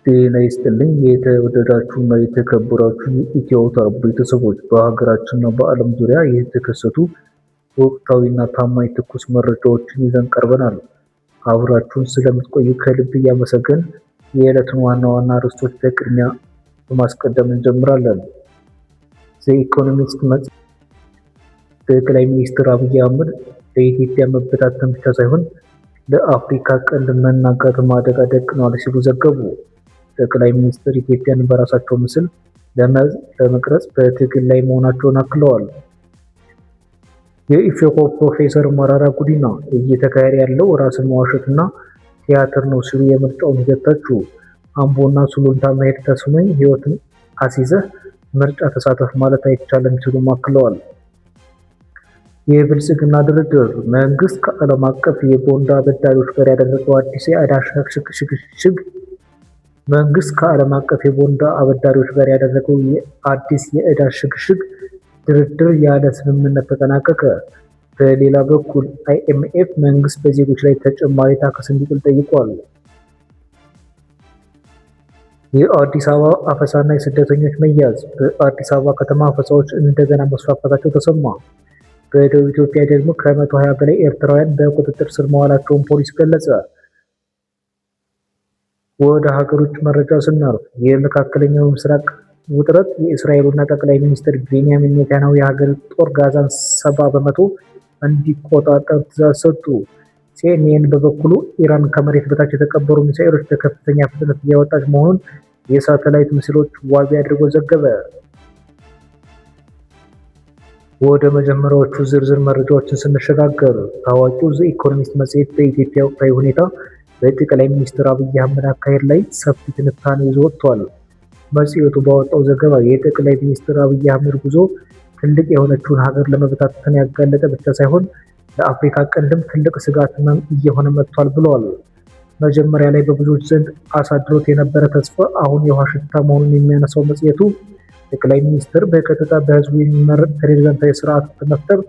ጤና ይስጥልኝ የተወደዳችሁና የተከበራችሁ የኢትዮ ታርቦ ቤተሰቦች፣ በሀገራችንና በዓለም ዙሪያ የተከሰቱ ወቅታዊና ታማኝ ትኩስ መረጃዎችን ይዘን ቀርበናል። አብራችሁን ስለምትቆዩ ከልብ እያመሰገን የዕለቱን ዋና ዋና ርዕሶች በቅድሚያ በማስቀደም እንጀምራለን። ዘኢኮኖሚስት መጽሔት ጠቅላይ ሚኒስትር አብይ አህመድ ለኢትዮጵያ መበታተን ብቻ ሳይሆን ለአፍሪካ ቀንድ መናጋት አደጋ ደቅነዋል ሲሉ ዘገቡ። ጠቅላይ ሚኒስትር ኢትዮጵያን በራሳቸው ምስል ለመቅረጽ በትግል ላይ መሆናቸውን አክለዋል። የኢፌኮ ፕሮፌሰር መራራ ጉዲና እየተካሄደ ያለው ራስን መዋሸትና ቲያትር ነው ሲሉ የምርጫውን ሂደት ተቹ። አምቦና ሱሉልታ መሄድ ተስኖኝ ህይወትን አስይዘህ ምርጫ ተሳተፍ ማለት አይቻልም ሲሉ አክለዋል። የብልጽግና ድርድር መንግስት ከዓለም አቀፍ የቦንድ አበዳሪዎች ጋር ያደረገው አዲስ የዕዳ ሽግሽግ መንግስት ከዓለም አቀፍ የቦንድ አበዳሪዎች ጋር ያደረገው አዲስ የዕዳ ሽግሽግ ድርድር ያለ ስምምነት ተጠናቀቀ። በሌላ በኩል አይኤምኤፍ መንግስት በዜጎች ላይ ተጨማሪ ታክስ እንዲጥል ጠይቋል። የአዲስ አበባ አፈሳና የስደተኞች መያዝ በአዲስ አበባ ከተማ አፈሳዎች እንደገና መስፋፋታቸው ተሰማ። በደቡብ ኢትዮጵያ ደግሞ ከ120 በላይ ኤርትራውያን በቁጥጥር ስር መዋላቸውን ፖሊስ ገለጸ። ወደ ሀገሮች መረጃ ስናልፍ የመካከለኛው ምስራቅ ውጥረት የእስራኤሉና ጠቅላይ ሚኒስትር ቤንያሚን ኔታንያሁ የሀገር ጦር ጋዛን 70% እንዲቆጣጠር ትዕዛዝ ሰጡ። ሲኤንኤን በበኩሉ ኢራን ከመሬት በታች የተቀበሩ ሚሳኤሎች በከፍተኛ ፍጥነት እያወጣች መሆኑን የሳተላይት ምስሎች ዋቢ አድርጎ ዘገበ። ወደ መጀመሪያዎቹ ዝርዝር መረጃዎችን ስንሸጋገር ታዋቂው ዘኢኮኖሚስት መጽሔት በኢትዮጵያ ወቅታዊ ሁኔታ በጠቅላይ ሚኒስትር አብይ አህመድ አካሄድ ላይ ሰፊ ትንታኔ ይዞ ወጥቷል። መጽሔቱ ባወጣው ዘገባ የጠቅላይ ሚኒስትር አብይ አህመድ ጉዞ ትልቅ የሆነችውን ሀገር ለመበታተን ያጋለጠ ብቻ ሳይሆን ለአፍሪካ ቀንድም ትልቅ ስጋት እየሆነ መጥቷል ብለዋል። መጀመሪያ ላይ በብዙዎች ዘንድ አሳድሮት የነበረ ተስፋ አሁን የውሃ ሽታ መሆኑን የሚያነሳው መጽሔቱ ጠቅላይ ሚኒስትር በቀጥታ በህዝቡ የሚመረጥ ፕሬዝዳንታዊ ስርዓት በመፍጠር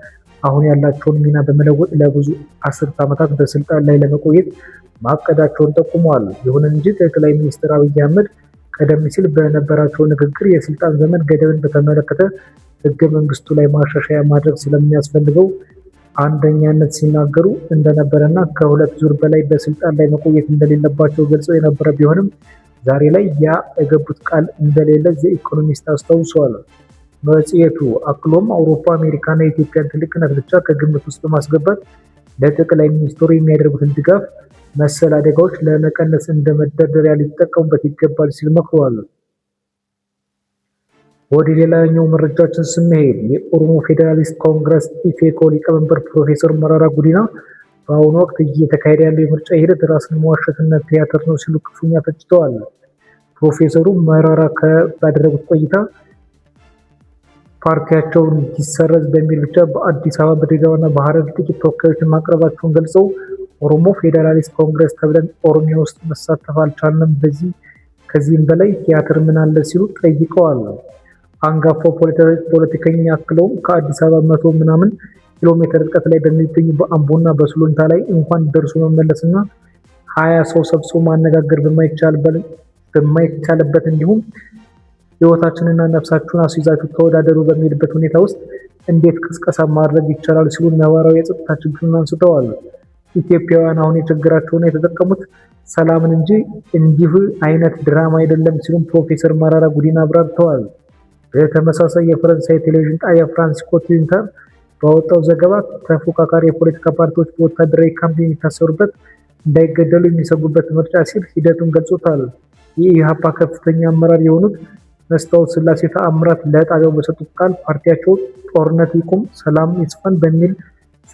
አሁን ያላቸውን ሚና በመለወጥ ለብዙ አስርት ዓመታት በስልጣን ላይ ለመቆየት ማቀዳቸውን ጠቁመዋል። ይሁን እንጂ ጠቅላይ ሚኒስትር አብይ አህመድ ቀደም ሲል በነበራቸው ንግግር የስልጣን ዘመን ገደብን በተመለከተ ህገ መንግስቱ ላይ ማሻሻያ ማድረግ ስለሚያስፈልገው አንደኛነት ሲናገሩ እንደነበረና ከሁለት ዙር በላይ በስልጣን ላይ መቆየት እንደሌለባቸው ገልጸው የነበረ ቢሆንም ዛሬ ላይ ያ የገቡት ቃል እንደሌለ ዘኢኮኖሚስት አስታውሷል። መጽሔቱ አክሎም አውሮፓ፣ አሜሪካና የኢትዮጵያን ትልቅነት ብቻ ከግምት ውስጥ በማስገባት ለጠቅላይ ሚኒስትሩ የሚያደርጉትን ድጋፍ መሰል አደጋዎች ለመቀነስ እንደ መደርደሪያ ሊጠቀሙበት ይገባል ሲል መክሯል። ወደ ሌላኛው መረጃችን ስንሄድ የኦሮሞ ፌዴራሊስት ኮንግረስ ኢፌኮ ሊቀመንበር ፕሮፌሰር መራራ ጉዲና በአሁኑ ወቅት እየተካሄደ ያለው የምርጫ ሂደት ራስን መዋሸትና ቲያትር ነው ሲሉ ክፉኛ ተችተዋል። ፕሮፌሰሩ መራራ ባደረጉት ቆይታ ፓርቲያቸው እንዲሰረዝ በሚል ብቻ በአዲስ አበባ፣ በድሬዳዋና በሐረር ጥቂት ተወካዮችን ማቅረባቸውን ገልጸው ኦሮሞ ፌዴራሊስት ኮንግረስ ተብለን ኦሮሚያ ውስጥ መሳተፍ አልቻልንም፣ ከዚህም በላይ ቲያትር ምን አለ ሲሉ ጠይቀዋል። አንጋፋው ፖለቲከኛ አክለውም ከአዲስ አበባ 100 ምናምን ኪሎ ሜትር ርቀት ላይ በሚገኙ በአምቦና በሱሉልታ ላይ እንኳን ደርሶ መመለስና 20 ሰው ሰብስቦ ማነጋገር በማይቻልበት እንዲሁም ህይወታችንና ነፍሳችሁን አስይዛችሁ ተወዳደሩ በሚልበት ሁኔታ ውስጥ እንዴት ቅስቀሳ ማድረግ ይቻላል ሲሉ ነባራዊ የጸጥታ ችግሩን አንስተዋል። ኢትዮጵያውያን አሁን የችግራቸውን የተጠቀሙት ሰላምን እንጂ እንዲህ አይነት ድራማ አይደለም ሲሉም ፕሮፌሰር መራራ ጉዲና አብራርተዋል። በተመሳሳይ የፈረንሳይ ቴሌቪዥን ጣቢያ ፍራንሲስ ኮቲንተር ባወጣው ዘገባ ተፎካካሪ የፖለቲካ ፓርቲዎች በወታደራዊ ካምፕ የሚታሰሩበት፣ እንዳይገደሉ የሚሰጉበት ምርጫ ሲል ሂደቱን ገልጾታል። የኢህአፓ ከፍተኛ አመራር የሆኑት መስታወት ስላሴ ተአምራት ለጣቢያው በሰጡት ቃል ፓርቲያቸው ጦርነት ይቁም፣ ሰላም ይስፈን በሚል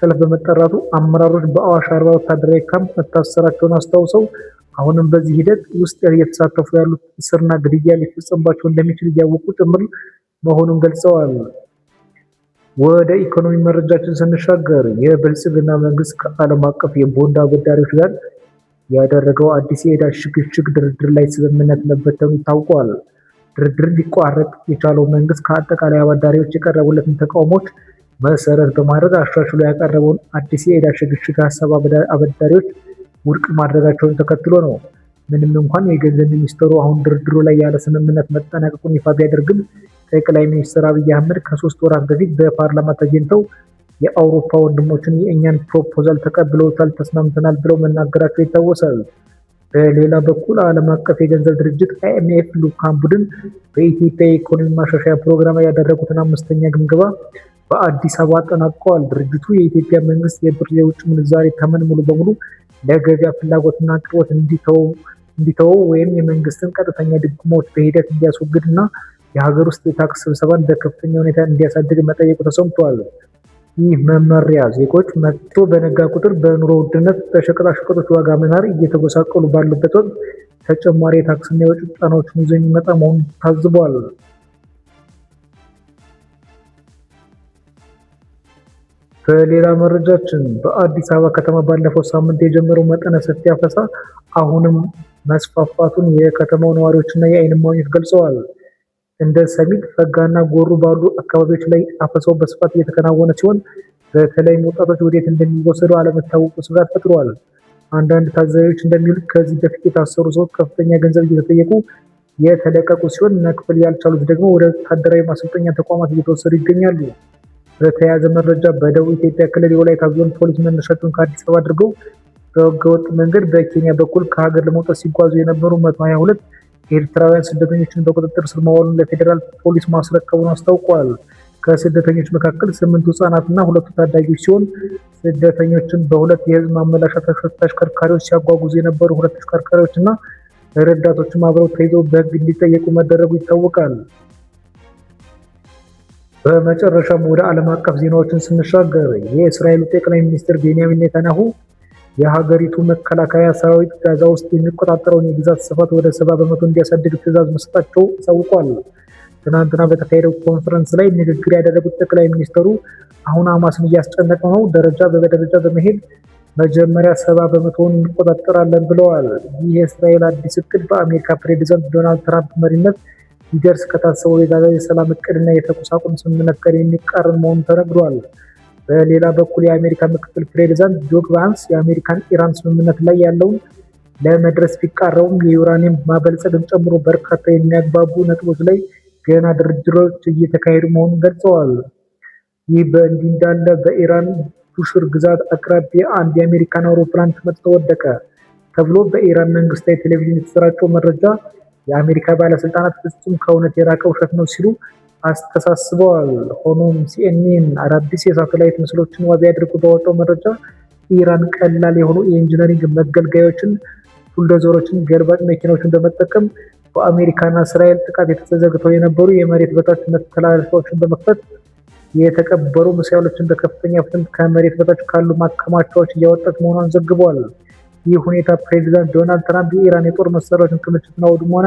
ሰልፍ በመጠራቱ አመራሮች በአዋሽ አርባ ወታደራዊ ካምፕ መታሰራቸውን አስታውሰው አሁንም በዚህ ሂደት ውስጥ እየተሳተፉ ያሉት እስርና ግድያ ሊፈጸምባቸው እንደሚችል እያወቁ ጭምር መሆኑን ገልጸዋል። ወደ ኢኮኖሚ መረጃችን ስንሻገር የብልጽግና መንግስት ከዓለም አቀፍ የቦንድ አበዳሪዎች ጋር ያደረገው አዲስ የዕዳ ሽግሽግ ድርድር ላይ ስምምነት መበተኑ ታውቋል። ድርድር ሊቋረጥ የቻለው መንግስት ከአጠቃላይ አበዳሪዎች የቀረቡለትን ተቃውሞች መሰረት በማድረግ አሻሽሎ ያቀረበውን አዲስ የዕዳ ሽግሽግ ሀሳብ አበዳሪዎች ውድቅ ማድረጋቸውን ተከትሎ ነው። ምንም እንኳን የገንዘብ ሚኒስትሩ አሁን ድርድሩ ላይ ያለ ስምምነት መጠናቀቁን ይፋ ቢያደርግም ጠቅላይ ሚኒስትር አብይ አህመድ ከ3 ወራት በፊት በፓርላማ ተገኝተው የአውሮፓ ወንድሞችን የእኛን ፕሮፖዛል ተቀብለውታል፣ ተስማምተናል ብለው መናገራቸው ይታወሳል። በሌላ በኩል ዓለም አቀፍ የገንዘብ ድርጅት IMF ልዑካን ቡድን በኢትዮጵያ የኢኮኖሚ ማሻሻያ ፕሮግራም ያደረጉትን 5ኛ ግምገማ በአዲስ አበባ አጠናቀዋል። ድርጅቱ የኢትዮጵያ መንግስት የብር የውጭ ምንዛሬ ተመን ሙሉ በሙሉ ለገበያ ፍላጎትና አቅርቦት እንዲተወው ወይም የመንግስትን ቀጥተኛ ድጎማዎች በሂደት እንዲያስወግድ እና የሀገር ውስጥ የታክስ ስብሰባን በከፍተኛ ሁኔታ እንዲያሳድግ መጠየቁ ተሰምቷል። ይህ መመሪያ ዜጎች መጥቶ በነጋ ቁጥር በኑሮ ውድነት፣ በሸቀጣሸቀጦች ዋጋ መናር እየተጎሳቀሉ ባሉበት ወቅት ተጨማሪ የታክስና የወጪ ጫናዎችን ይዞ የሚመጣ መሆኑን ታዝቧል። በሌላ መረጃችን በአዲስ አበባ ከተማ ባለፈው ሳምንት የጀመረው መጠነ ሰፊ አፈሳ አሁንም መስፋፋቱን የከተማው ነዋሪዎችና የዓይን እማኞች ገልጸዋል። እንደ ሰሚት፣ ፈጋና ጎሩ ባሉ አካባቢዎች ላይ አፈሳው በስፋት እየተከናወነ ሲሆን በተለይም ወጣቶች ወዴት እንደሚወሰዱ አለመታወቁ ስጋት ፈጥሯል። አንዳንድ ታዛቢዎች እንደሚሉት ከዚህ በፊት የታሰሩ ሰዎች ከፍተኛ ገንዘብ እየተጠየቁ የተለቀቁ ሲሆን መክፈል ያልቻሉት ደግሞ ወደ ወታደራዊ ማሰልጠኛ ተቋማት እየተወሰዱ ይገኛሉ። በተያያዘ መረጃ በደቡብ ኢትዮጵያ ክልል የወላይታ ዞን ፖሊስ መነሻቸውን ከአዲስ አበባ አድርገው በህገወጥ መንገድ በኬንያ በኩል ከሀገር ለመውጣት ሲጓዙ የነበሩ 122 ኤርትራውያን ስደተኞችን በቁጥጥር ስር ማዋሉን ለፌዴራል ፖሊስ ማስረከቡን አስታውቋል። ከስደተኞች መካከል 8 ህጻናትና 2 ታዳጊዎች ሲሆን ስደተኞችን በሁለት የህዝብ ማመላለሻ ተሽከርካሪዎች ሲያጓጉዙ የነበሩ 2 ተሽከርካሪዎችና ረዳቶችም አብረው ተይዘው በህግ እንዲጠየቁ መደረጉ ይታወቃል። በመጨረሻም ወደ ዓለም አቀፍ ዜናዎችን ስንሻገር የእስራኤሉ ጠቅላይ ሚኒስትር ቤንያሚን ኔታንያሁ የሀገሪቱ መከላከያ ሰራዊት ጋዛ ውስጥ የሚቆጣጠረውን የግዛት ስፋት ወደ 70% እንዲያሳድግ ትዕዛዝ መስጠታቸው ታውቋል። ትናንትና በተካሄደው ኮንፈረንስ ላይ ንግግር ያደረጉት ጠቅላይ ሚኒስትሩ አሁን ሐማስን እያስጨነቀው ነው፣ ደረጃ በደረጃ በመሄድ መጀመሪያ 70% እንቆጣጠራለን ብለዋል። ይህ የእስራኤል አዲስ እቅድ በአሜሪካ ፕሬዝዳንት ዶናልድ ትራምፕ መሪነት ሊደርስ ከታሰበው የጋዛ የሰላም እቅድና የተኩስ አቁም ስምምነት ጋር የሚቃረን መሆኑ ተነግሯል። በሌላ በኩል የአሜሪካ ምክትል ፕሬዝዳንት ጆ ቫንስ የአሜሪካን ኢራን ስምምነት ላይ ያለውን ለመድረስ ቢቃረቡም የዩራኒየም ማበልጸግን ጨምሮ በርካታ የሚያግባቡ ነጥቦች ላይ ገና ድርድሮች እየተካሄዱ መሆኑን ገልጸዋል። ይህ በእንዲህ እንዳለ በኢራን ቡሽር ግዛት አቅራቢያ አንድ የአሜሪካን አውሮፕላን ተመትቶ ወደቀ ተብሎ በኢራን መንግስታዊ ቴሌቪዥን የተሰራጨው መረጃ የአሜሪካ ባለስልጣናት ፍጹም ከእውነት የራቀ ውሸት ነው ሲሉ አስተሳስበዋል። ሆኖም ሲኤንኤን አዳዲስ የሳተላይት ምስሎችን ዋቢ አድርጎ ባወጣው መረጃ ኢራን ቀላል የሆኑ የኢንጂነሪንግ መገልገያዎችን፣ ቡልዶዘሮችን፣ ገልባጭ መኪናዎችን በመጠቀም በአሜሪካና እስራኤል ጥቃት የተዘግተው የነበሩ የመሬት በታች መተላለፊያዎችን በመክፈት የተቀበሩ ሚሳኤሎችን በከፍተኛ ፍጥነት ከመሬት በታች ካሉ ማከማቻዎች እያወጣች መሆኗን ዘግቧል። ይህ ሁኔታ ፕሬዝዳንት ዶናልድ ትራምፕ የኢራን የጦር መሳሪያዎችን ክምችትና አውድሟል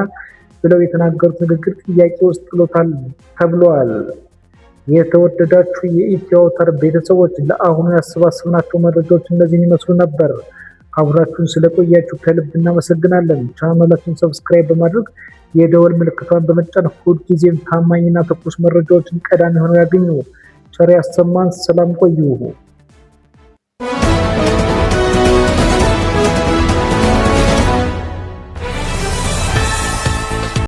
ብለው የተናገሩት ንግግር ጥያቄ ውስጥ ጥሎታል ተብሏል። የተወደዳችሁ የኢትዮ አውታር ቤተሰቦች ለአሁኑ ያሰባሰብናቸው መረጃዎች እነዚህን ይመስሉ ነበር። አብራችሁን ስለቆያችሁ ከልብ እናመሰግናለን። ቻናላችንን ሰብስክራይብ በማድረግ የደወል ምልክቷን በመጫን ሁልጊዜም ታማኝና ትኩስ መረጃዎችን ቀዳሚ ሆነው ያገኙ። ቸር ያሰማን። ሰላም ቆዩ።